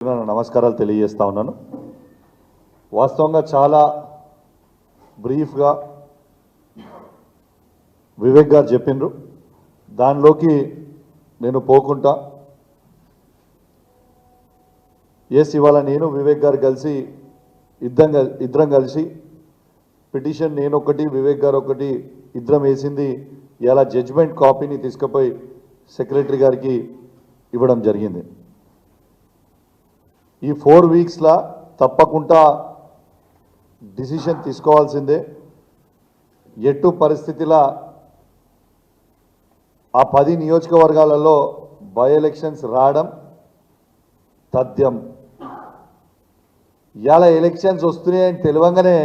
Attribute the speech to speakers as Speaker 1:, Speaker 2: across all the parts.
Speaker 1: నమస్కారాలు తెలియజేస్తా ఉన్నాను. వాస్తవంగా చాలా బ్రీఫ్గా వివేక్ గారు చెప్పిండ్రు, దానిలోకి నేను పోకుండా ఇవాళ నేను వివేక్ గారు కలిసి ఇద్దరం కలిసి పిటిషన్ నేను ఒకటి వివేక్ గారు ఒకటి ఇద్దరం వేసింది ఇలా జడ్జిమెంట్ కాపీని తీసుకుపోయి సెక్రటరీ గారికి ఇవ్వడం జరిగింది. ఈ 4 వీక్స్లా తప్పకుండా డిసిషన్ తీసుకోవాల్సిందే. ఎట్టు పరిస్థితిలా ఆ 10 నియోజకవర్గాలలో బై ఎలక్షన్స్ రావడం తథ్యం. ఇవాళ ఎలక్షన్స్ వస్తున్నాయని తెలియంగానే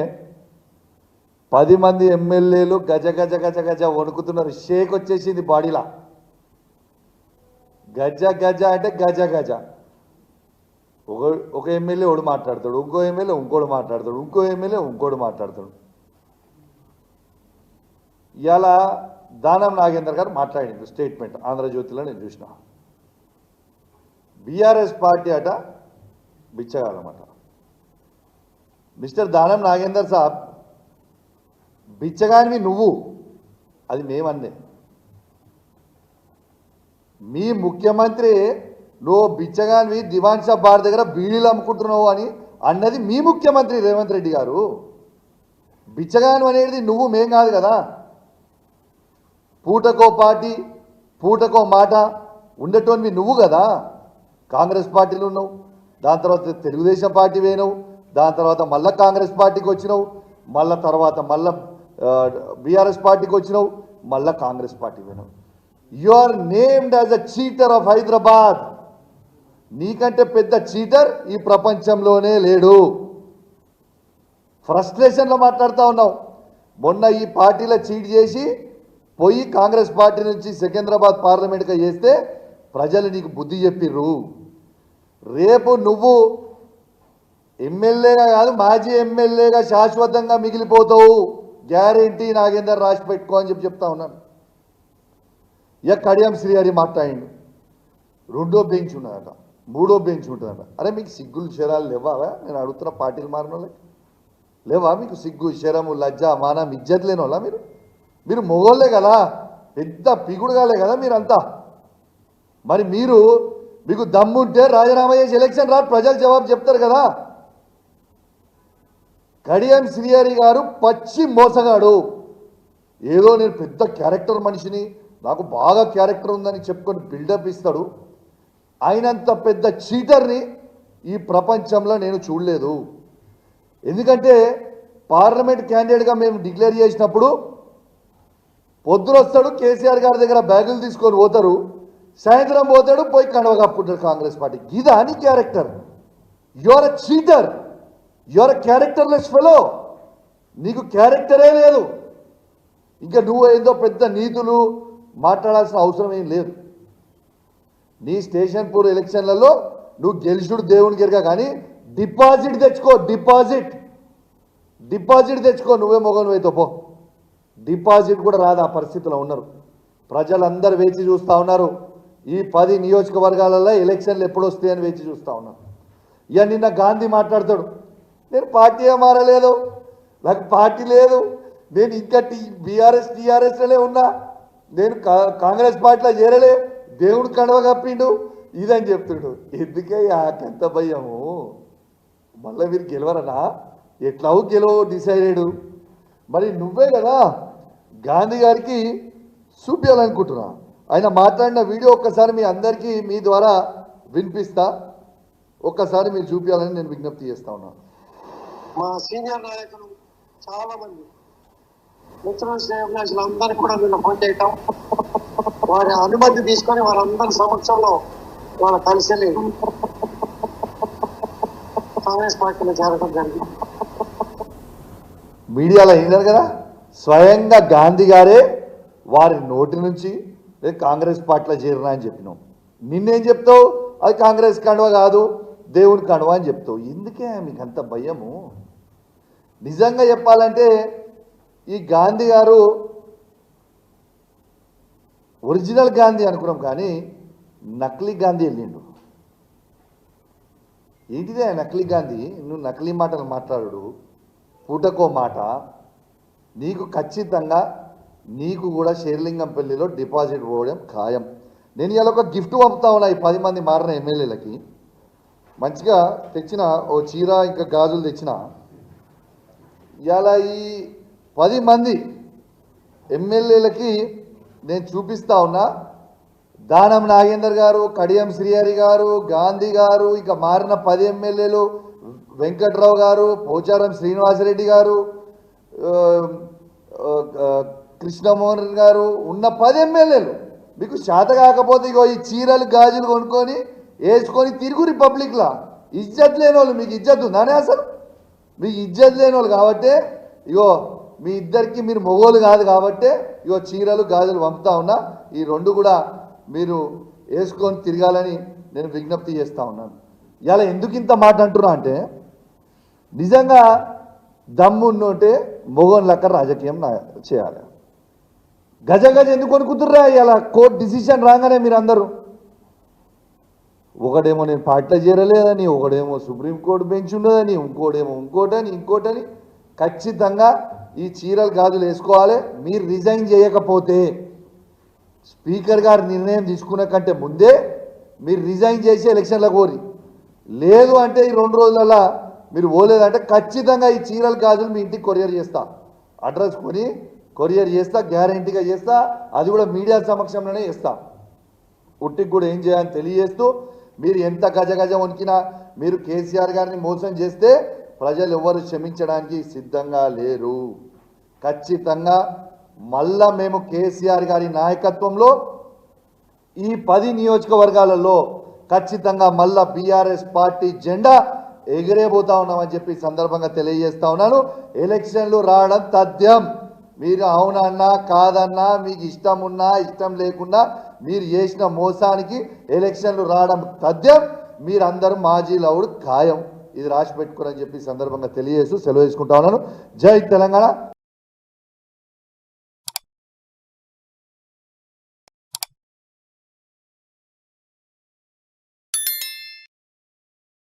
Speaker 1: 10 మంది ఎమ్మెల్యేలు గజ గజ గజ గజ వణుకుతున్నారు. షేక్ వచ్చేసింది బాడీలా. గజ గజ అంటే గజ గజ. ఒక ఎమ్మెల్యే ఒకడు మాట్లాడతాడు, ఇంకో ఎమ్మెల్యే ఇంకోటి మాట్లాడతాడు, ఇంకో ఎమ్మెల్యే ఇంకోటి మాట్లాడతాడు. ఇవాళ దానం నాగేందర్ గారు మాట్లాడింది స్టేట్మెంట్ ఆంధ్రజ్యోతిలో నేను చూసిన. బీఆర్ఎస్ పార్టీ అట బిచ్చగాలన్నమాట. మిస్టర్ దానం నాగేందర్ సాబ్, బిచ్చగానివి నువ్వు, అది మేమన్నే. మీ ముఖ్యమంత్రి నువ్వు బిచ్చగానివి దివాన్ షా బార్ దగ్గర బీడీలు అమ్ముకుంటున్నావు అని అన్నది మీ ముఖ్యమంత్రి రేవంత్ రెడ్డి గారు. బిచ్చగాను అనేది నువ్వు, మేం కాదు కదా. పూటకో పార్టీ పూటకో మాట ఉండేటోనివి నువ్వు కదా. కాంగ్రెస్ పార్టీలో ఉన్నావు, దాని తర్వాత తెలుగుదేశం పార్టీ పోయినావు, దాని తర్వాత మళ్ళీ కాంగ్రెస్ పార్టీకి వచ్చినావు, మళ్ళీ తర్వాత మళ్ళీ బీఆర్ఎస్ పార్టీకి వచ్చినావు, మళ్ళీ కాంగ్రెస్ పార్టీ పోయినావు. You are named as a cheater of Hyderabad. నీకంటే పెద్ద చీటర్ ఈ ప్రపంచంలోనే లేడు. ఫ్రస్ట్రేషన్లో మాట్లాడుతూ ఉన్నావు. మొన్న ఈ పార్టీలో చీట్ చేసి పోయి కాంగ్రెస్ పార్టీ నుంచి సికింద్రాబాద్ పార్లమెంట్గా చేస్తే ప్రజలు నీకు బుద్ధి చెప్పిర్రు. రేపు నువ్వు ఎమ్మెల్యేగా కాదు మాజీ ఎమ్మెల్యేగా శాశ్వతంగా మిగిలిపోతావు, గ్యారెంటీ నాగేందర్ రాసి పెట్టుకో అని చెప్తా ఉన్నాను. ఇక కడియం శ్రీహరి మాట్లాడిండు, 2వ బెంచ్ ఉన్నదట, 3వ బెంచ్ ఉంటుందట. అరే మీకు సిగ్గులు శరాలు లేవా? నేను అడుగుతున్న పార్టీలు మారిన వాళ్ళకి లేవా మీకు సిగ్గు శరము లజ్జ మానం ఇజ్జత్ లేని వాళ్ళ మీరు మొగోళ్ళే కదా, పెద్ద పిగుడుగాలే కదా మీరంతా. మరి మీకు దమ్ముంటే రాజీనామా చేసి ఎలక్షన్ రాదు, ప్రజలు జవాబు చెప్తారు కదా. కడియం శ్రీహరి గారు పచ్చి మోసగాడు. ఏదో నేను పెద్ద క్యారెక్టర్ మనిషిని, నాకు బాగా క్యారెక్టర్ ఉందని చెప్పుకొని బిల్డప్ ఇస్తాడు. ఆయనంత పెద్ద చీటర్ని ఈ ప్రపంచంలో నేను చూడలేదు. ఎందుకంటే పార్లమెంట్ క్యాండిడేట్గా మేము డిక్లేర్ చేసినప్పుడు పొద్దున వస్తాడు, కేసీఆర్ గారి దగ్గర బ్యాగులు తీసుకొని పోతారు, సాయంత్రం పోతాడు, పోయి కండవ కప్పుకుంటారు కాంగ్రెస్ పార్టీ. ఇదా నీ character? You are a cheater, you are a characterless fellow. నీకు క్యారెక్టరే లేదు. ఇంకా నువ్వు ఏదో పెద్ద నీతులు మాట్లాడాల్సిన అవసరం ఏం లేదు. నీ స్టేషన్ పూర్ ఎలక్షన్లలో నువ్వు గెలుచుడు దేవునికి ఎరగా, కానీ డిపాజిట్ తెచ్చుకో. డిపాజిట్ తెచ్చుకో. నువ్వే మొగను అయితే పో. డిపాజిట్ కూడా రాదు. ఆ పరిస్థితిలో ఉన్నారు ప్రజలందరూ. వేచి చూస్తూ ఉన్నారు. ఈ 10 నియోజకవర్గాలలో ఎలక్షన్లు ఎప్పుడు వస్తాయని వేచి చూస్తూ ఉన్నారు. ఇక నిన్న గాంధీ మాట్లాడతాడు, నేను పార్టీ మారలేదు, నాకు పార్టీ లేదు, నేను ఇంకా టీఆర్ఎస్లోనే ఉన్నా, నేను కాంగ్రెస్ పార్టీలో చేరలే, దేవుడు కడవ కప్పిండు ఇదని చెప్తుడు. ఎందుకే ఎంత భయము? మళ్ళీ మీరు గెలవరనా? ఎట్లావు గెలవు డిసైడెడ్. మరి నువ్వే కదా గాంధీ గారికి చూపించాలనుకుంటున్నా. ఆయన మాట్లాడిన వీడియో ఒక్కసారి మీ అందరికీ మీ ద్వారా వినిపిస్తా, ఒక్కసారి మీరు చూపించాలని నేను విజ్ఞప్తి చేస్తా ఉన్నాను.
Speaker 2: మా సీనియర్ నాయకులు చాలా మంది మిత్రులు అందరికీ కూడా నిన్న ఫోన్ చేయటం, వారి అనుమతి తీసుకొని వారందరి సమక్షంలో వాళ్ళ కలిసి కాంగ్రెస్ పార్టీలో చేరడం జరిగింది.
Speaker 1: మీడియాలో అయినారు కదా, స్వయంగా గాంధీ గారే వారి నోటి నుంచి కాంగ్రెస్ పార్టీలో చేరినా అని చెప్పినాం. నిన్నేం చెప్తావు? అది కాంగ్రెస్ కండువ కాదు, దేవుని కండువ అని చెప్తావు. ఎందుకే మీకు అంత భయము? నిజంగా చెప్పాలంటే ఈ గాంధీ గారు ఒరిజినల్ గాంధీ అనుకున్నాం, కానీ నకిలీ గాంధీ వెళ్ళిండు. ఏంటిదే నకిలీ గాంధీ, నువ్వు నకిలీ మాటలు మాట్లాడు, పూటకో మాట. నీకు ఖచ్చితంగా నీకు కూడా షేర్లింగంపల్లిలో డిపాజిట్ పోవడం ఖాయం. నేను ఇలా ఒక గిఫ్ట్ పంపుతా ఉన్నా ఈ 10 మంది మారిన ఎమ్మెల్యేలకి. మంచిగా తెచ్చిన ఓ చీర ఇంకా గాజులు తెచ్చిన. ఇలా ఈ 10 మంది ఎమ్మెల్యేలకి నేను చూపిస్తా ఉన్నా. దానం నాగేందర్ గారు, కడియం శ్రీహరి గారు, గాంధీ గారు, ఇక మారిన 10 ఎమ్మెల్యేలు, వెంకట్రావు గారు, పోచారం శ్రీనివాసరెడ్డి గారు, కృష్ణమోహన్ గారు ఉన్న 10 ఎమ్మెల్యేలు మీకు చేత కాకపోతే ఇగో ఈ చీరలు గాజులు కొనుక్కొని వేసుకొని తిరుగు రిపబ్లిక్లా. ఇజ్జత్ లేని వాళ్ళు, మీకు ఇజ్జత్ ఉందానే అసలు? మీకు ఇజ్జత్ లేని వాళ్ళు కాబట్టే ఇగో మీ ఇద్దరికి మీరు మొగోలు కాదు కాబట్టే ఇగో చీరలు గాజులు పంపుతా ఉన్నా. ఈ 2 కూడా మీరు వేసుకొని తిరగాలని నేను విజ్ఞప్తి చేస్తూ ఉన్నాను. ఇలా ఎందుకు ఇంత మాట అంటున్నా అంటే, నిజంగా దమ్మున్నోటే మొగోన్ లెక్క రాజకీయం చేయాలి. గజ ఎందుకు కొనుక్కుతుర్రా? ఇలా కోర్టు డిసిషన్ రాగానే మీరు అందరూ ఒకడేమో నేను పార్టీలో చేరలేదని, ఒకడేమో సుప్రీంకోర్టు బెంచ్ ఉన్నదని, ఇంకోటేమో ఇంకోటని ఖచ్చితంగా ఈ చీరలు గాజులు వేసుకోవాలి. మీరు రిజైన్ చేయకపోతే స్పీకర్ గారు నిర్ణయం తీసుకున్న కంటే ముందే మీరు రిజైన్ చేసి ఎలక్షన్లకు కోరి, లేదు అంటే ఈ 2 రోజులలో మీరు పోలేదంటే ఖచ్చితంగా ఈ చీరలు గాజులు మీ ఇంటికి కొరియర్ చేస్తా. అడ్రస్ కొని కొరియర్ చేస్తా, గ్యారంటీగా చేస్తా. అది కూడా మీడియా సమక్షంలోనే చేస్తా. ఉట్టికి కూడా ఏం చేయాలని తెలియజేస్తూ, మీరు ఎంత గజ వణికినా మీరు కేసీఆర్ గారిని మోసం చేస్తే ప్రజలు ఎవరు క్షమించడానికి సిద్ధంగా లేరు. ఖచ్చితంగా మళ్ళా మేము కేసీఆర్ గారి నాయకత్వంలో ఈ 10 నియోజకవర్గాలలో ఖచ్చితంగా మళ్ళా బీఆర్ఎస్ పార్టీ జెండా ఎగిరేపోతా ఉన్నామని చెప్పి సందర్భంగా తెలియజేస్తా ఉన్నాను. ఎలక్షన్లు రావడం తథ్యం. మీరు అవునన్నా కాదన్నా, మీకు ఇష్టం ఉన్నా ఇష్టం లేకున్నా మీరు చేసిన మోసానికి ఎలక్షన్లు రావడం తథ్యం. మీరందరూ మాజీ లౌడ్ ఖాయం. ఇది రాసి పెట్టుకోరని చెప్పి సందర్భంగా తెలియజేస్తూ సెలవు తీసుకుంటా ఉన్నాను. జై తెలంగాణ.